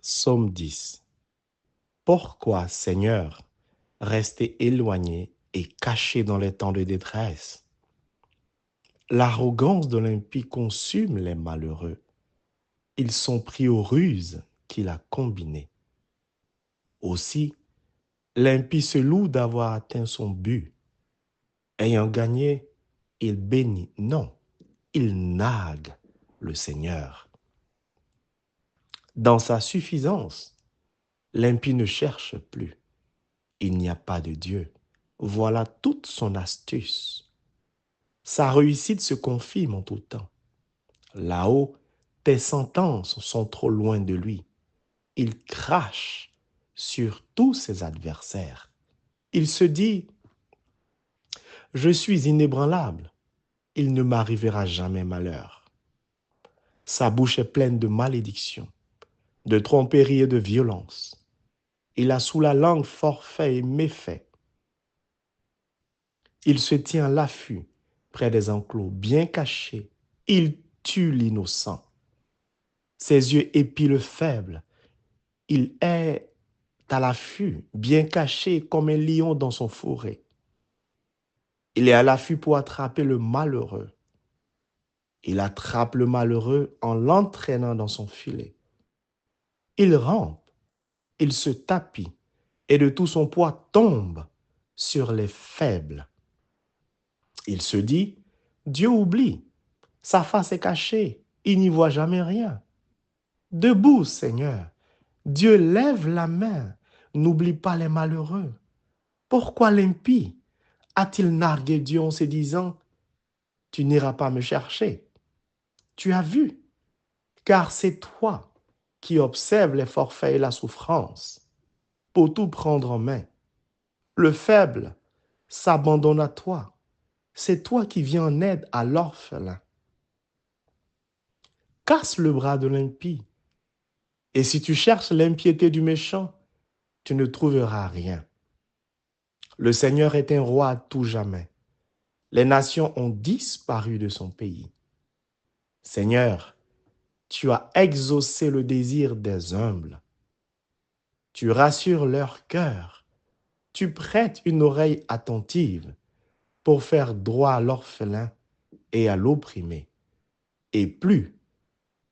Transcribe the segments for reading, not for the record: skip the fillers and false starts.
Psaume 10. Pourquoi, Seigneur, rester éloigné et caché dans les temps de détresse? L'arrogance de l'impie consume les malheureux. Ils sont pris aux ruses qu'il a combinées. Aussi, l'impie se loue d'avoir atteint son but. Ayant gagné, il bénit. Non, il nargue le Seigneur. Dans sa suffisance, l'impie ne cherche plus. Il n'y a pas de Dieu. Voilà toute son astuce. Sa réussite se confirme en tout temps. Là-haut, tes sentences sont trop loin de lui. Il crache sur tous ses adversaires. Il se dit, je suis inébranlable. Il ne m'arrivera jamais malheur. Sa bouche est pleine de malédictions, de tromperies et de violence. Il a sous la langue forfait et méfait. Il se tient à l'affût près des enclos, bien caché. Il tue l'innocent. Ses yeux épient le faible. Il est à l'affût, bien caché comme un lion dans son fourré. Il est à l'affût pour attraper le malheureux. Il attrape le malheureux en l'entraînant dans son filet. Il rampe, il se tapit et de tout son poids tombe sur les faibles. Il se dit, Dieu oublie, sa face est cachée, il n'y voit jamais rien. Debout, Seigneur, Dieu lève la main, n'oublie pas les malheureux. Pourquoi l'impie a-t-il nargué Dieu en se disant, tu n'iras pas me chercher? Tu as vu, car c'est toi qui observes les forfaits et la souffrance pour tout prendre en main. Le faible s'abandonne à toi. C'est toi qui viens en aide à l'orphelin. Casse le bras de l'impie. Et si tu cherches l'impiété du méchant, tu ne trouveras rien. Le Seigneur est un roi à tout jamais. Les nations ont disparu de son pays. Seigneur, tu as exaucé le désir des humbles. Tu rassures leur cœur. Tu prêtes une oreille attentive pour faire droit à l'orphelin et à l'opprimé. Et plus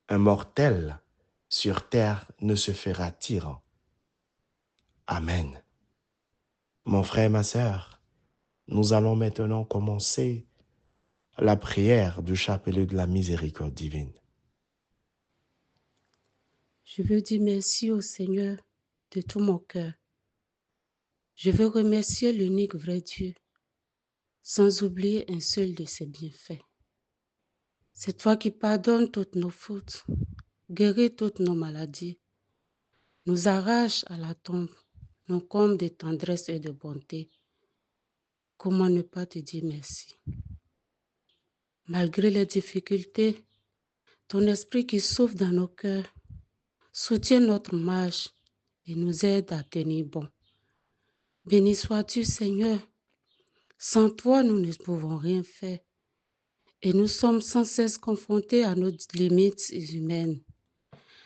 un mortel sur terre ne se fera tyran. Amen. Mon frère, ma sœur, nous allons maintenant commencer la prière du chapelet de la miséricorde divine. Je veux dire merci au Seigneur de tout mon cœur. Je veux remercier l'unique vrai Dieu, sans oublier un seul de ses bienfaits. C'est toi qui pardonnes toutes nos fautes, guéris toutes nos maladies, nous arraches à la tombe, nous combles de tendresse et de bonté. Comment ne pas te dire merci? Malgré les difficultés, ton esprit qui souffle dans nos cœurs soutient notre marche et nous aide à tenir bon. Béni sois-tu, Seigneur. Sans toi, nous ne pouvons rien faire et nous sommes sans cesse confrontés à nos limites humaines.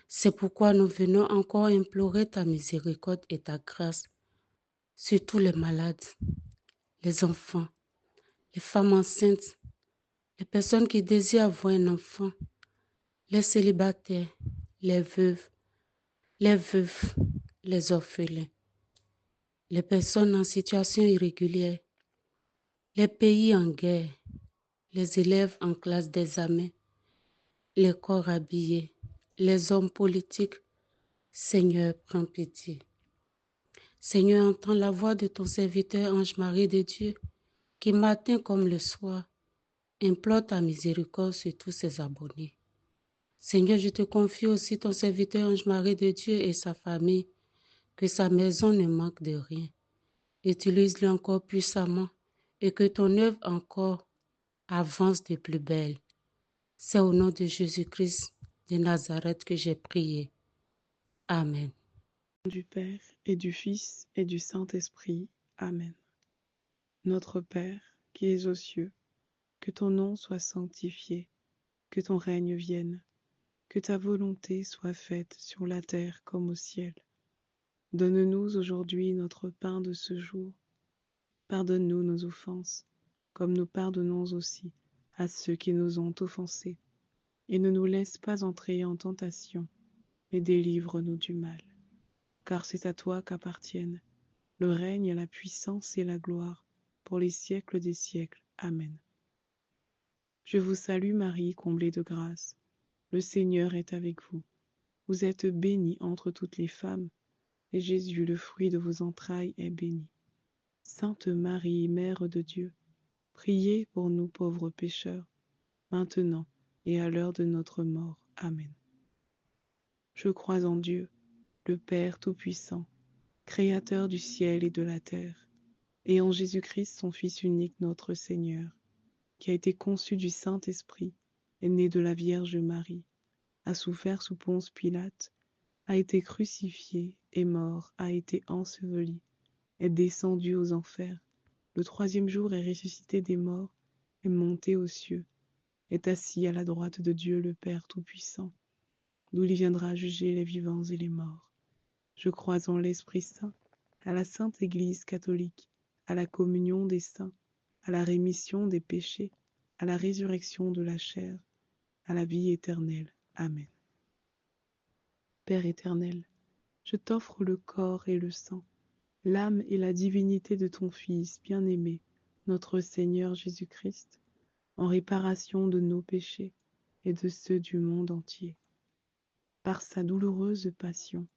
C'est pourquoi nous venons encore implorer ta miséricorde et ta grâce sur tous les malades, les enfants, les femmes enceintes, les personnes qui désirent avoir un enfant, les célibataires, les veuves, les veufs, les orphelins, les personnes en situation irrégulière, les pays en guerre, les élèves en classe d'examen, les corps habillés, les hommes politiques. Seigneur, prends pitié. Seigneur, entends la voix de ton serviteur Ange-Marie de Dieu, qui matin comme le soir, implore ta miséricorde sur tous ses abonnés. Seigneur, je te confie aussi ton serviteur Ange-Marie de Dieu et sa famille, que sa maison ne manque de rien. Utilise-le encore puissamment et que ton œuvre encore avance de plus belle. C'est au nom de Jésus-Christ de Nazareth que j'ai prié. Amen. Au nom du Père et du Fils et du Saint-Esprit. Amen. Notre Père, qui es aux cieux, que ton nom soit sanctifié, que ton règne vienne, que ta volonté soit faite sur la terre comme au ciel. Donne-nous aujourd'hui notre pain de ce jour. Pardonne-nous nos offenses, comme nous pardonnons aussi à ceux qui nous ont offensés. Et ne nous laisse pas entrer en tentation, mais délivre-nous du mal. Car c'est à toi qu'appartiennent le règne, la puissance et la gloire, pour les siècles des siècles. Amen. Je vous salue Marie, comblée de grâce. Le Seigneur est avec vous. Vous êtes bénie entre toutes les femmes, et Jésus, le fruit de vos entrailles, est béni. Sainte Marie, Mère de Dieu, priez pour nous pauvres pécheurs, maintenant et à l'heure de notre mort. Amen. Je crois en Dieu, le Père Tout-Puissant, Créateur du ciel et de la terre, et en Jésus-Christ, son Fils unique, notre Seigneur, qui a été conçu du Saint-Esprit, est né de la Vierge Marie, a souffert sous Ponce Pilate, a été crucifié, est mort, a été enseveli, est descendu aux enfers, le troisième jour est ressuscité des morts, est monté aux cieux, est assis à la droite de Dieu le Père Tout-Puissant, d'où il viendra juger les vivants et les morts. Je crois en l'Esprit Saint, à la Sainte Église catholique, à la communion des saints, à la rémission des péchés, à la résurrection de la chair, à la vie éternelle. Amen. Père éternel, je t'offre le corps et le sang, l'âme et la divinité de ton Fils bien-aimé, notre Seigneur Jésus-Christ, en réparation de nos péchés et de ceux du monde entier. Par sa douloureuse passion,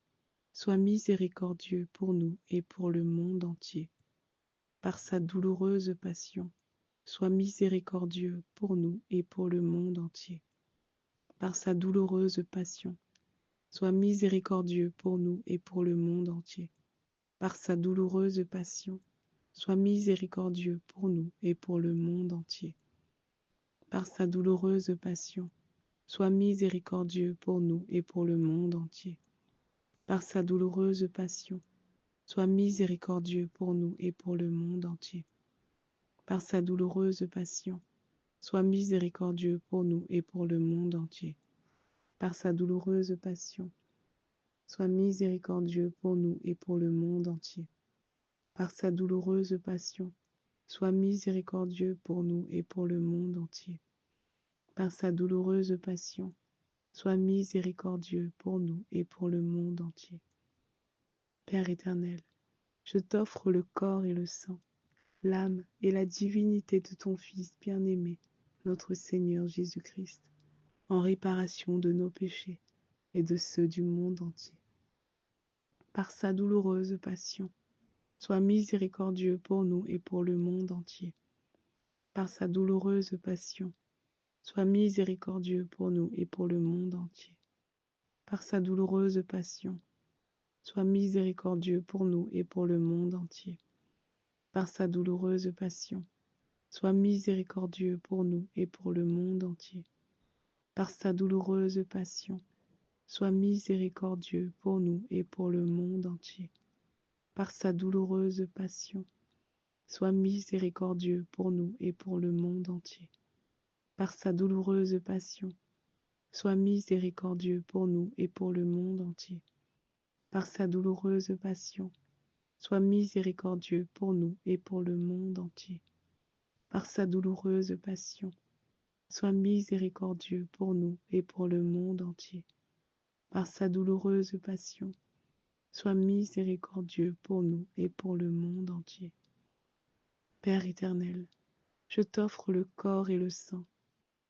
sois miséricordieux pour nous et pour le monde entier. Par sa douloureuse passion, sois miséricordieux pour nous et pour le monde entier. Par sa douloureuse passion, sois miséricordieux pour nous et pour le monde entier. Par sa douloureuse passion, sois miséricordieux pour nous et pour le monde entier. Par sa douloureuse passion, sois miséricordieux pour nous et pour le monde entier. Par sa douloureuse passion, sois miséricordieux pour nous et pour le monde entier. Par sa douloureuse passion, sois miséricordieux pour nous et pour le monde entier. Par sa douloureuse passion, sois miséricordieux pour nous et pour le monde entier. Par sa douloureuse passion, sois miséricordieux pour nous et pour le monde entier. Par sa douloureuse passion, sois miséricordieux pour nous et pour le monde entier. Père éternel, je t'offre le corps et le sang, l'âme et la divinité de ton Fils bien-aimé, notre Seigneur Jésus-Christ, en réparation de nos péchés et de ceux du monde entier. Par sa douloureuse passion, sois miséricordieux pour nous et pour le monde entier. Par sa douloureuse passion, sois miséricordieux pour nous et pour le monde entier. Par sa douloureuse passion, sois miséricordieux pour nous et pour le monde entier. Par sa douloureuse passion, sois miséricordieux pour nous et pour le monde entier. Par sa douloureuse passion, sois miséricordieux pour nous et pour le monde entier. Par sa douloureuse passion, sois miséricordieux pour nous et pour le monde entier. Par sa douloureuse passion, sois miséricordieux pour nous et pour le monde entier. Par sa douloureuse passion, sois miséricordieux pour nous et pour le monde entier. Par sa douloureuse passion, sois miséricordieux pour nous et pour le monde entier. Par sa douloureuse passion, sois miséricordieux pour nous et pour le monde entier. Père éternel, je t'offre le corps et le sang,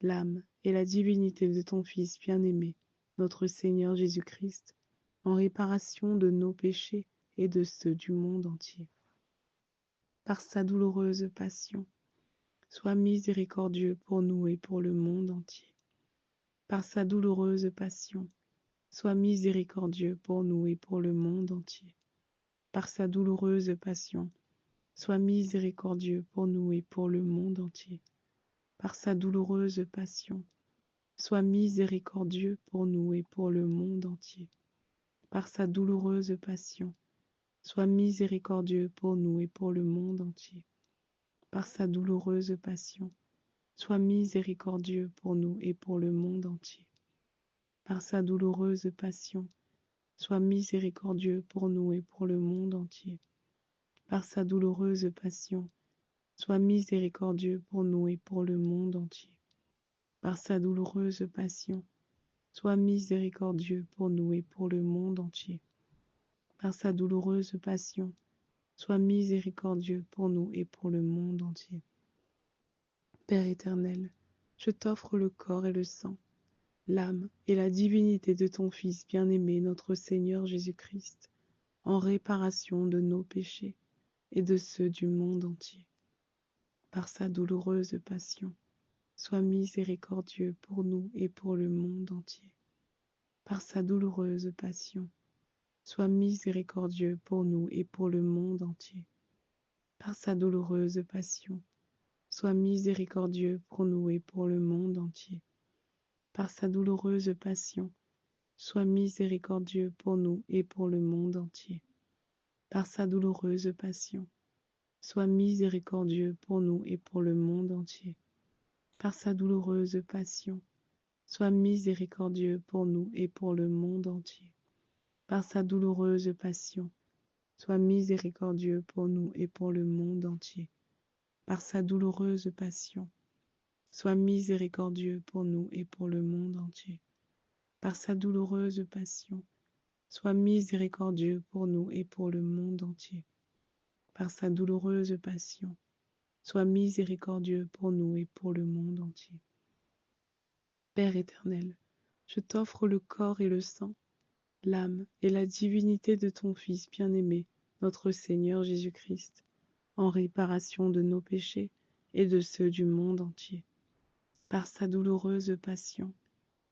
l'âme et la divinité de ton Fils bien-aimé, notre Seigneur Jésus-Christ, en réparation de nos péchés et de ceux du monde entier. Par sa douloureuse passion, sois miséricordieux pour nous et pour le monde entier. Par sa douloureuse passion, sois miséricordieux pour nous et pour le monde entier. Par sa douloureuse passion, sois miséricordieux pour nous et pour le monde entier. Par sa douloureuse passion, sois miséricordieux pour nous et pour le monde entier. Par sa douloureuse passion, sois miséricordieux pour nous et pour le monde entier. Par sa douloureuse passion, sois miséricordieux pour nous et pour le monde entier. par sa douloureuse passion, sois miséricordieux pour nous et pour le monde entier. Par sa douloureuse passion, sois miséricordieux pour nous et pour le monde entier. Par sa douloureuse passion, sois miséricordieux pour nous et pour le monde entier. Par sa douloureuse passion, sois miséricordieux pour nous et pour le monde entier. Père éternel, je t'offre le corps et le sang, l'âme et la divinité de ton Fils bien-aimé, notre Seigneur Jésus-Christ, en réparation de nos péchés et de ceux du monde entier. Par sa douloureuse passion, sois miséricordieux pour nous et pour le monde entier. Par sa douloureuse passion, sois miséricordieux pour nous et pour le monde entier. Par sa douloureuse passion, sois miséricordieux pour nous et pour le monde entier. Par sa douloureuse passion, sois miséricordieux pour nous et pour le monde entier. Par sa douloureuse passion, sois miséricordieux pour nous et pour le monde entier. Par sa douloureuse passion, sois miséricordieux pour nous et pour le monde entier. Par sa douloureuse passion, sois miséricordieux pour nous et pour le monde entier. Par sa douloureuse passion, sois miséricordieux pour nous et pour le monde entier. Par sa douloureuse passion, sois miséricordieux pour nous et pour le monde entier. Par sa douloureuse passion, sois miséricordieux pour nous et pour le monde entier. Père éternel, je t'offre le corps et le sang, l'âme et la divinité de ton Fils bien-aimé, notre Seigneur Jésus-Christ, en réparation de nos péchés et de ceux du monde entier. Par sa douloureuse passion,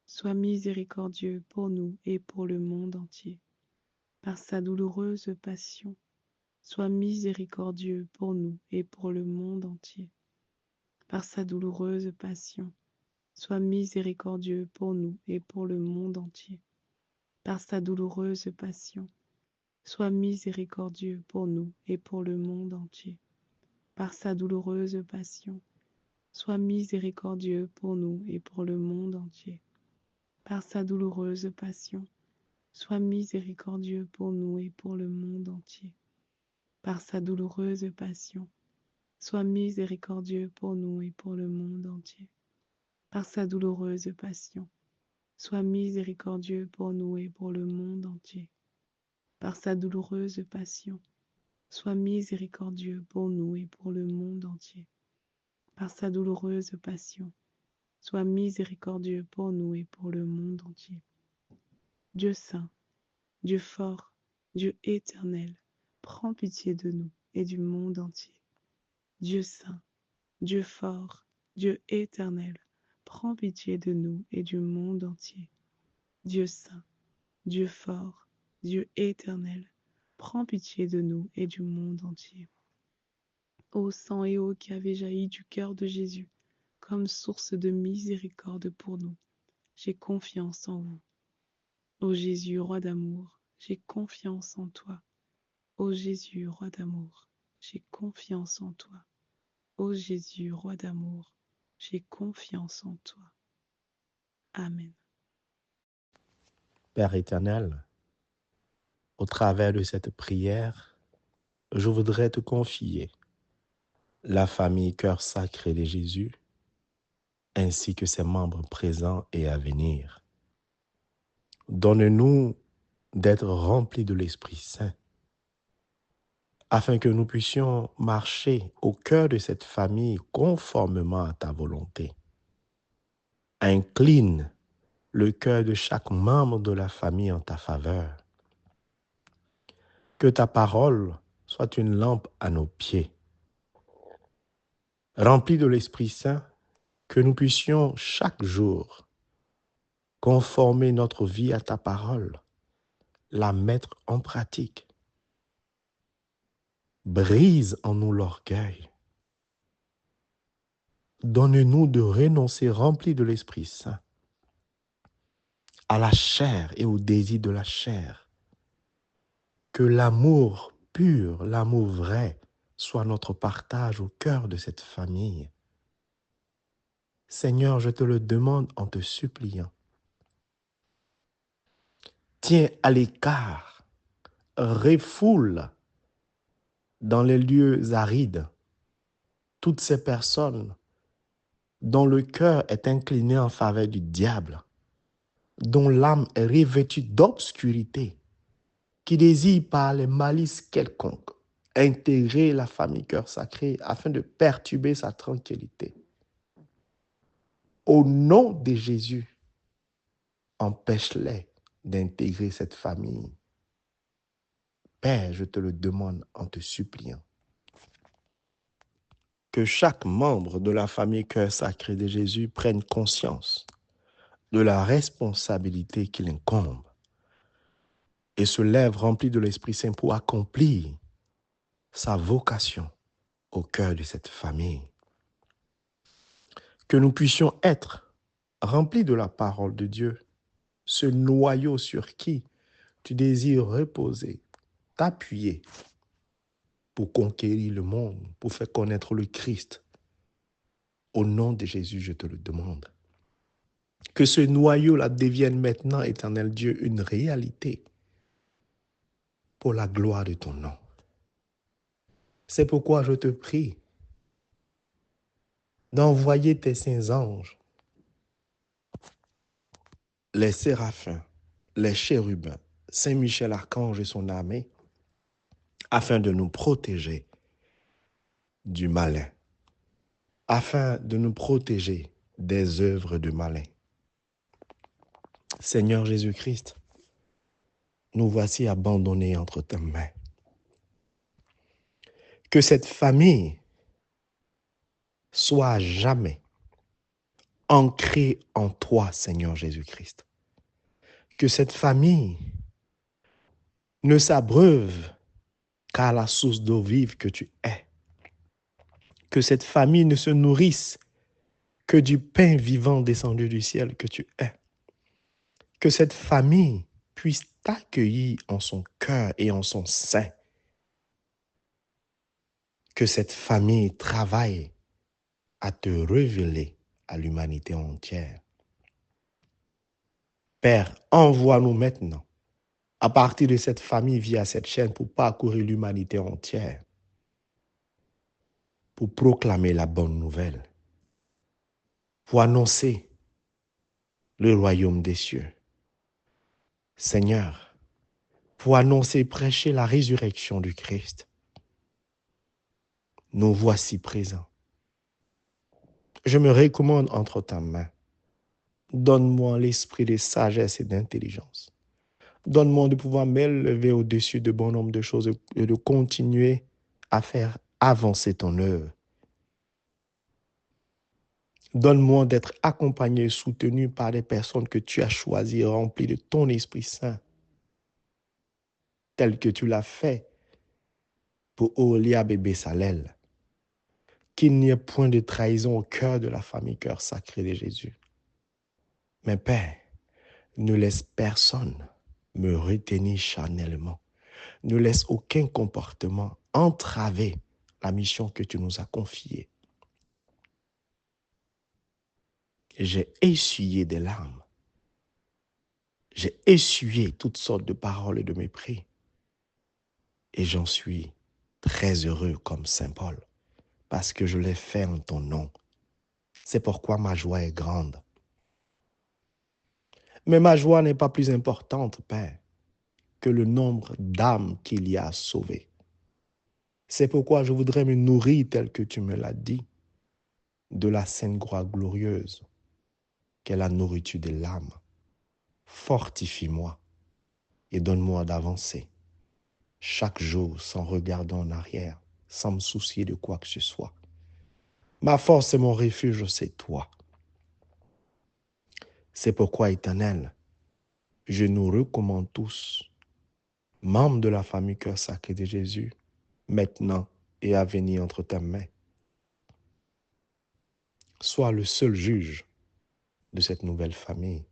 sois miséricordieux pour nous et pour le monde entier. Par sa douloureuse passion, sois miséricordieux pour nous et pour le monde entier. Par sa douloureuse passion, sois miséricordieux pour nous et pour le monde entier. Par sa douloureuse passion, sois miséricordieux pour nous et pour le monde entier. Par sa douloureuse passion, sois miséricordieux pour nous et pour le monde entier. Par sa douloureuse passion, sois miséricordieux pour nous et pour le monde entier. Par sa douloureuse passion, sois miséricordieux pour nous et pour le monde entier. Par sa douloureuse passion, sois miséricordieux pour nous et pour le monde entier. Par sa douloureuse passion, sois miséricordieux pour nous et pour le monde entier. Par sa douloureuse passion, sois miséricordieux pour nous et pour le monde entier. Dieu saint, Dieu fort, Dieu éternel, prends pitié de nous et du monde entier. Dieu saint, Dieu fort, Dieu éternel, prends pitié de nous et du monde entier. Dieu saint, Dieu fort, Dieu éternel, prends pitié de nous et du monde entier. Ô sang et eau qui avez jailli du cœur de Jésus, comme source de miséricorde pour nous, j'ai confiance en vous. Ô Jésus, roi d'amour, j'ai confiance en toi. Ô Jésus, roi d'amour, j'ai confiance en toi. Ô Jésus, roi d'amour, j'ai confiance en toi. Amen. Père éternel, au travers de cette prière, je voudrais te confier la famille Cœur Sacré de Jésus, ainsi que ses membres présents et à venir. Donne-nous d'être remplis de l'Esprit Saint, afin que nous puissions marcher au cœur de cette famille conformément à ta volonté. Incline le cœur de chaque membre de la famille en ta faveur. Que ta parole soit une lampe à nos pieds. Remplis de l'Esprit Saint, que nous puissions chaque jour conformer notre vie à ta parole, la mettre en pratique. Brise en nous l'orgueil. Donne-nous de renoncer, remplis de l'Esprit Saint, à la chair et au désir de la chair. Que l'amour pur, l'amour vrai, soit notre partage au cœur de cette famille. Seigneur, je te le demande en te suppliant. Tiens à l'écart, refoule dans les lieux arides toutes ces personnes dont le cœur est incliné en faveur du diable, dont l'âme est revêtue d'obscurité, qui désire par les malices quelconques intégrer la famille cœur sacré afin de perturber sa tranquillité. Au nom de Jésus, empêche-les d'intégrer cette famille. Père, je te le demande en te suppliant. Que chaque membre de la famille cœur sacré de Jésus prenne conscience de la responsabilité qu'il incombe et se lève rempli de l'Esprit Saint pour accomplir sa vocation au cœur de cette famille. Que nous puissions être remplis de la parole de Dieu, ce noyau sur qui tu désires reposer, t'appuyer pour conquérir le monde, pour faire connaître le Christ. Au nom de Jésus, je te le demande. Que ce noyau-là devienne maintenant, éternel Dieu, une réalité pour la gloire de ton nom. C'est pourquoi je te prie d'envoyer tes saints anges, les séraphins, les chérubins, Saint Michel Archange et son armée, afin de nous protéger du malin, afin de nous protéger des œuvres du malin. Seigneur Jésus-Christ, nous voici abandonnés entre tes mains. Que cette famille soit à jamais ancrée en toi, Seigneur Jésus-Christ. Que cette famille ne s'abreuve qu'à la source d'eau vive que tu es. Que cette famille ne se nourrisse que du pain vivant descendu du ciel que tu es. Que cette famille puisse t'accueillir en son cœur et en son sein. Que cette famille travaille à te révéler à l'humanité entière. Père, envoie-nous maintenant, à partir de cette famille via cette chaîne, pour parcourir l'humanité entière, pour proclamer la bonne nouvelle, pour annoncer le royaume des cieux. Seigneur, pour annoncer et prêcher la résurrection du Christ. Nous voici présents. Je me recommande entre ta main. Donne-moi l'esprit de sagesse et d'intelligence. Donne-moi de pouvoir m'élever au-dessus de bon nombre de choses et de continuer à faire avancer ton œuvre. Donne-moi d'être accompagné et soutenu par des personnes que tu as choisies, remplies de ton Esprit Saint, tel que tu l'as fait pour Oholiab et Bessalel. Qu'il n'y ait point de trahison au cœur de la famille cœur sacré de Jésus. Mais Père, ne laisse personne me retenir charnellement. Ne laisse aucun comportement entraver la mission que tu nous as confiée. J'ai essuyé des larmes. J'ai essuyé toutes sortes de paroles et de mépris. Et j'en suis très heureux comme Saint Paul, parce que je l'ai fait en ton nom. C'est pourquoi ma joie est grande. Mais ma joie n'est pas plus importante, Père, que le nombre d'âmes qu'il y a à sauver. C'est pourquoi je voudrais me nourrir, tel que tu me l'as dit, de la Sainte Croix glorieuse, qu'est la nourriture de l'âme. Fortifie-moi et donne-moi d'avancer chaque jour sans regarder en arrière, sans me soucier de quoi que ce soit. Ma force et mon refuge, c'est toi. C'est pourquoi, Éternel, je nous recommande tous, membres de la famille Cœur Sacré de Jésus, maintenant et à venir entre tes mains. Sois le seul juge de cette nouvelle famille.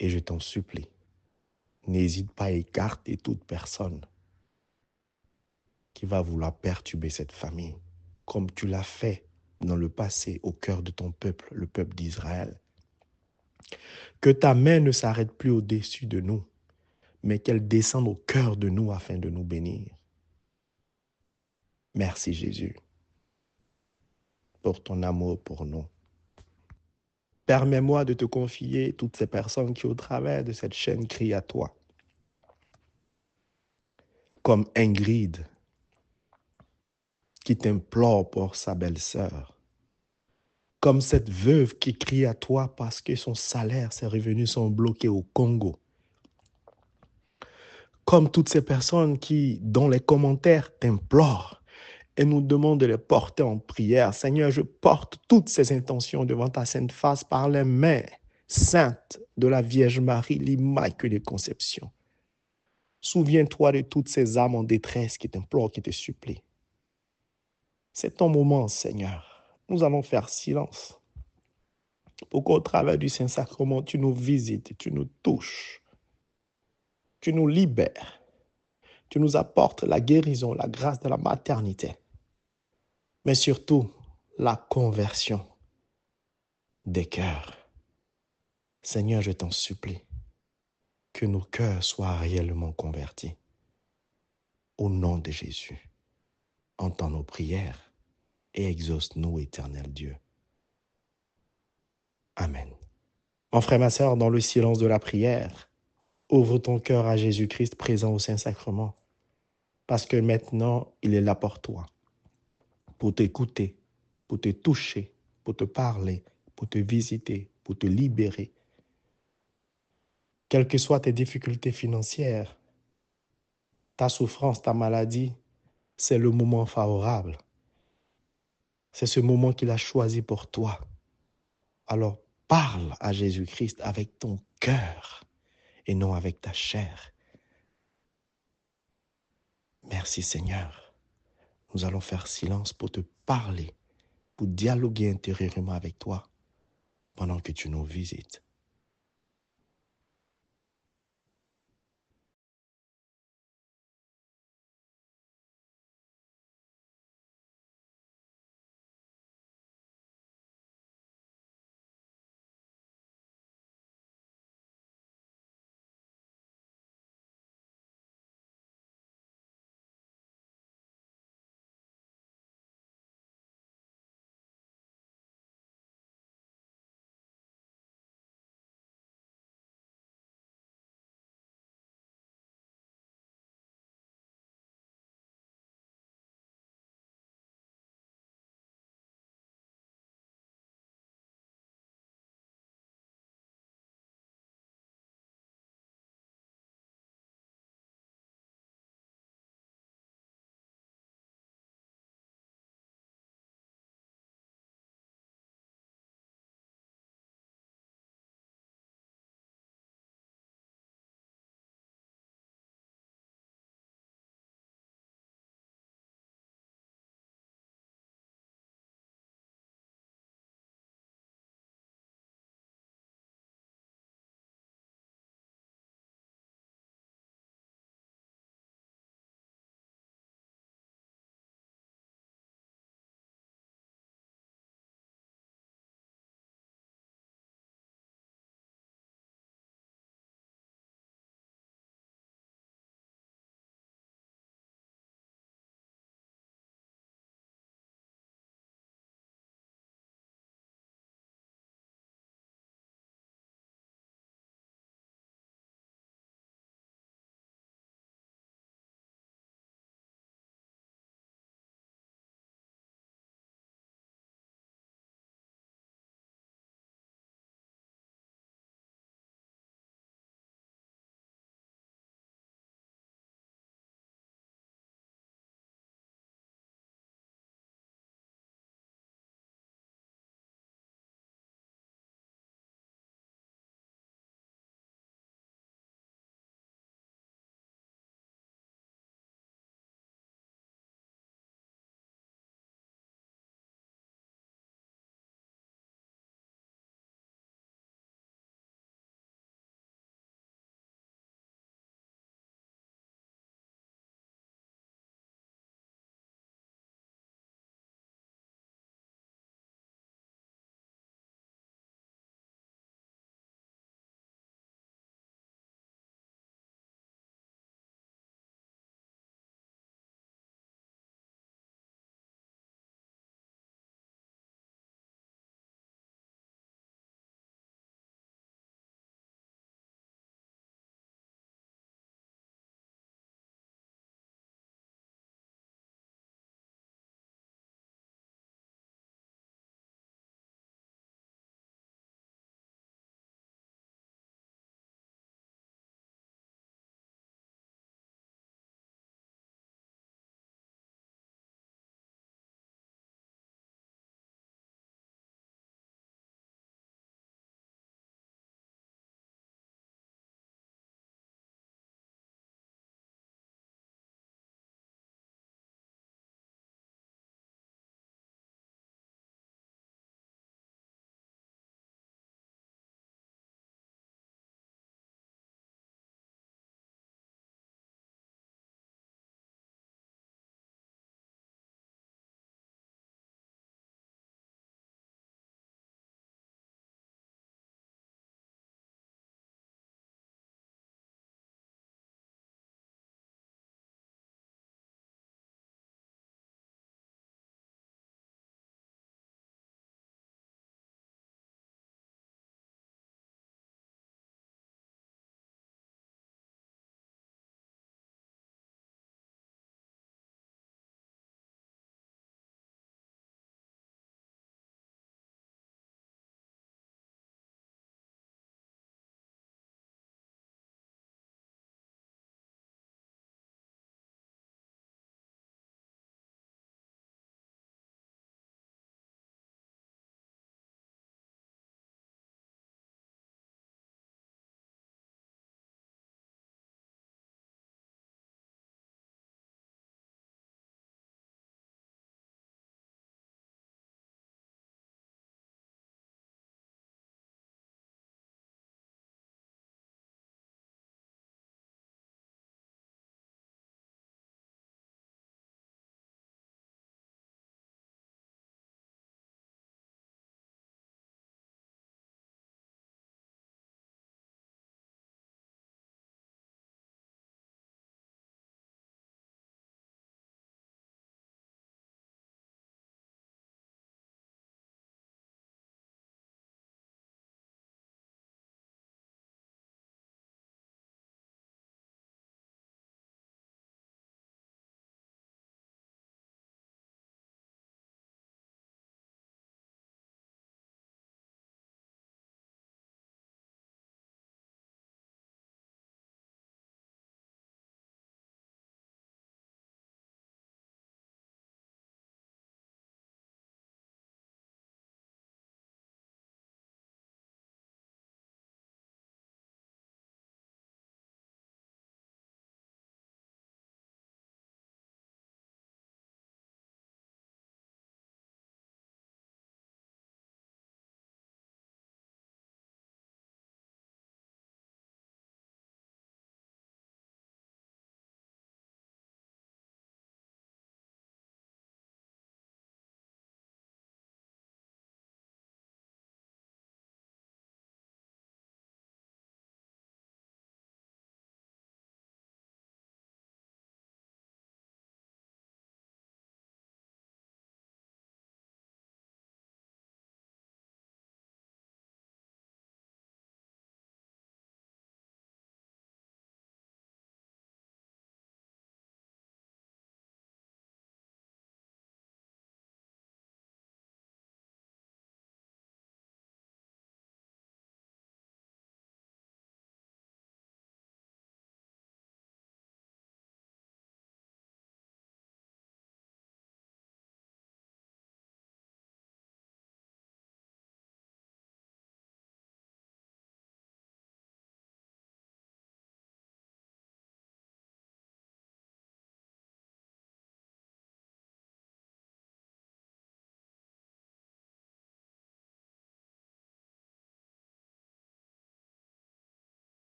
Et je t'en supplie, n'hésite pas à écarter toute personne qui va vouloir perturber cette famille, comme tu l'as fait dans le passé au cœur de ton peuple, le peuple d'Israël. Que ta main ne s'arrête plus au-dessus de nous, mais qu'elle descende au cœur de nous afin de nous bénir. Merci Jésus pour ton amour pour nous. Permets-moi de te confier toutes ces personnes qui, au travers de cette chaîne, crient à toi. Comme Ingrid, qui t'implore pour sa belle-sœur. Comme cette veuve qui crie à toi parce que son salaire, ses revenus sont bloqués au Congo. Comme toutes ces personnes qui, dans les commentaires, t'implorent et nous demandent de les porter en prière. Seigneur, je porte toutes ces intentions devant ta sainte face par les mains saintes de la Vierge Marie, l'Immaculée Conception. Souviens-toi de toutes ces âmes en détresse qui t'implorent, qui te supplient. C'est ton moment, Seigneur. Nous allons faire silence pour qu'au travers du Saint-Sacrement, tu nous visites, tu nous touches, tu nous libères, tu nous apportes la guérison, la grâce de la maternité, mais surtout la conversion des cœurs. Seigneur, je t'en supplie, que nos cœurs soient réellement convertis. Au nom de Jésus, entends nos prières et exauce-nous, éternel Dieu. Amen. Mon frère, ma sœur, dans le silence de la prière, ouvre ton cœur à Jésus-Christ présent au Saint-Sacrement, parce que maintenant, il est là pour toi, pour t'écouter, pour te toucher, pour te parler, pour te visiter, pour te libérer. Quelles que soient tes difficultés financières, ta souffrance, ta maladie, c'est le moment favorable. C'est ce moment qu'il a choisi pour toi. Alors, parle à Jésus-Christ avec ton cœur et non avec ta chair. Merci Seigneur. Nous allons faire silence pour te parler, pour dialoguer intérieurement avec toi pendant que tu nous visites.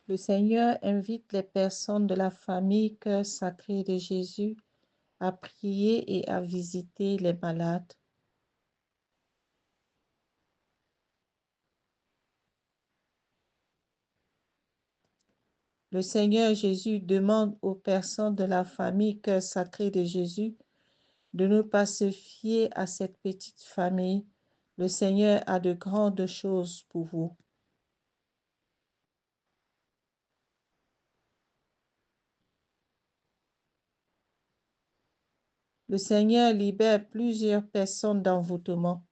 Le Seigneur invite les personnes de la famille Cœur Sacré de Jésus à prier et à visiter les malades. Le Seigneur Jésus demande aux personnes de la famille Cœur Sacré de Jésus de ne pas se fier à cette petite famille. Le Seigneur a de grandes choses pour vous. Le Seigneur libère plusieurs personnes d'envoûtement.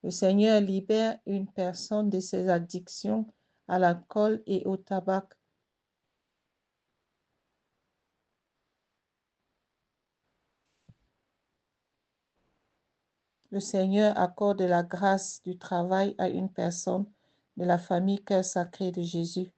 Le Seigneur libère une personne de ses addictions à l'alcool et au tabac. Le Seigneur accorde la grâce du travail à une personne de la famille Cœur Sacré de Jésus.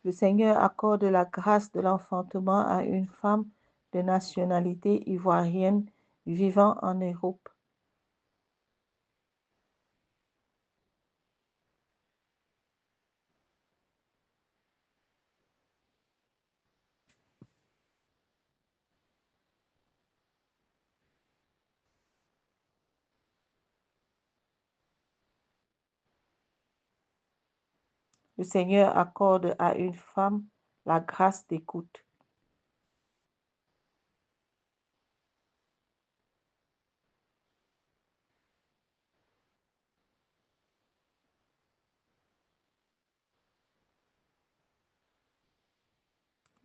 Le Seigneur accorde la grâce de l'enfantement à une femme de nationalité ivoirienne vivant en Europe. Le Seigneur accorde à une femme la grâce d'écoute.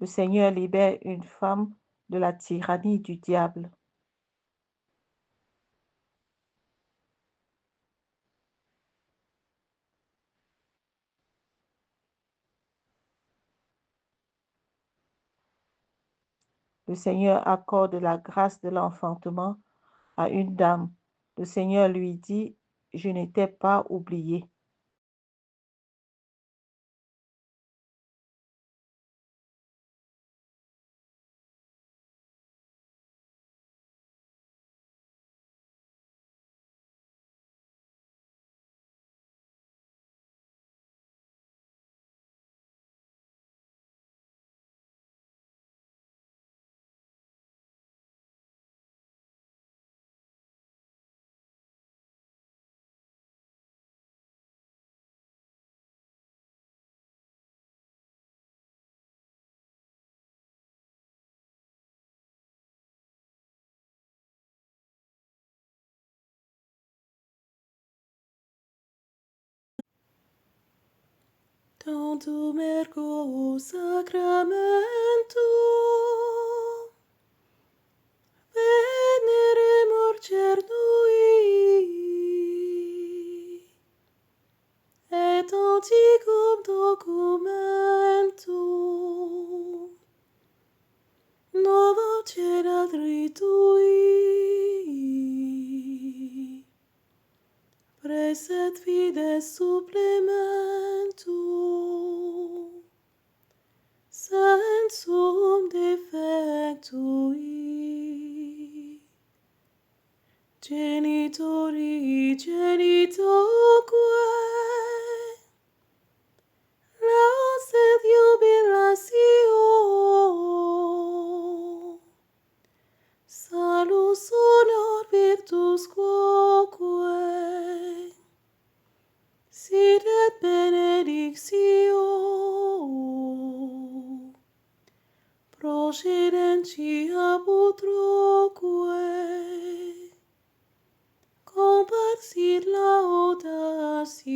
Le Seigneur libère une femme de la tyrannie du diable. Le Seigneur accorde la grâce de l'enfantement à une dame. Le Seigneur lui dit, je n'étais pas oublié. Tantum ergo sacramentum veneremur cernui et antiquum documentum novo cedat ritui preset fides supplementum sensum defectui genitori genitoque laus et jubilatio salus honor virtus quoque sit et benedictus procedentia putroque, comparsit laudatio.